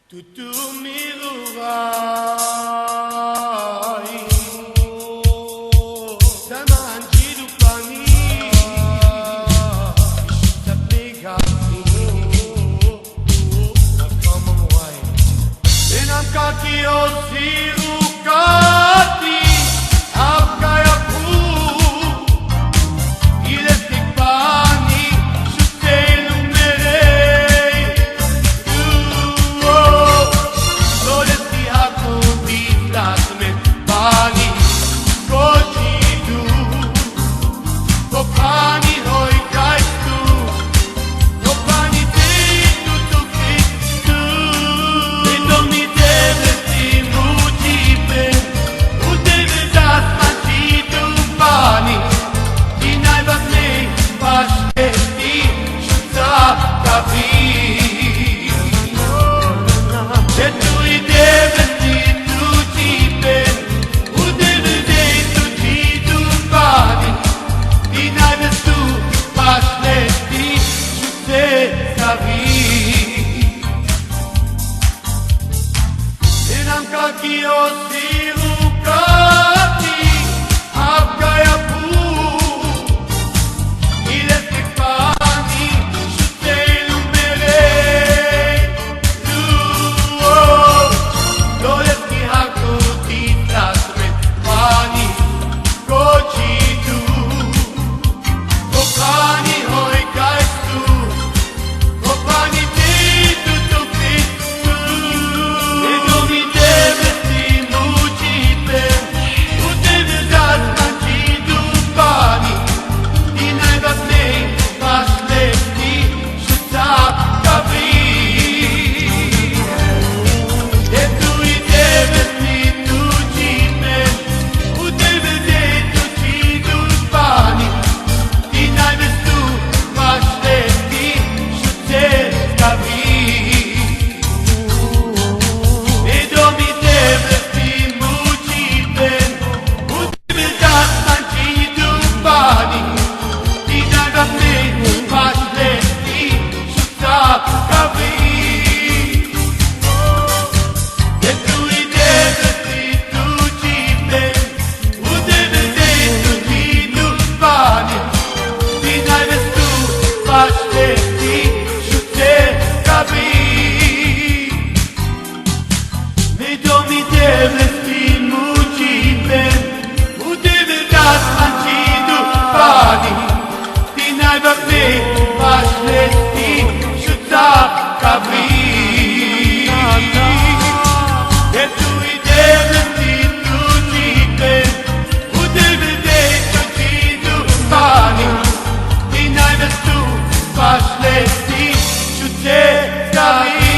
Tutu miruai Zaman jidu pani Ishitat megami Nakamang wai Enam kaki osiru kati Abkaya pu Ilestik pani Shutelu merei Loresti haku bitas me pani Kojidu Kopani hoi kaistu Kopani titu tu kitu Edomi devesti mujipe Udeve das manjidu pani Dinai basne pashtesti Shuta kavi Etui devesti tu jipe Udeve tu jidu pani Dinai bastu pashtesti Shute kavi Enam kaki osiru kati Abkaya pu Ilestik pani Shutelu merei Loresti haku titas me pani Kojidu Kopani hoi kaistu Kopani titu tu kitu Edomi devesti mujipe Udeve das manjidu pani Dinai basne pashlesti Shuta kavi Etui devesti tu jipe Udeve tu jidu pani Dinai bastu pashlesti Shute kavi Edomi devesti mujipe Udeve das manjidu pani Dinai basne pashlesti Shuta kavi Etui devesti tu jipe Udeve tu jidu pani Dinai bastu pashlesti Shute kavi Edomi devesti mujipe Udeve das manjidu pani Dinai basne pashlesti Shuta kavi Etui devesti tu jipe Udeve tu jidu pani Dinai bastu pashlesti Shute kavi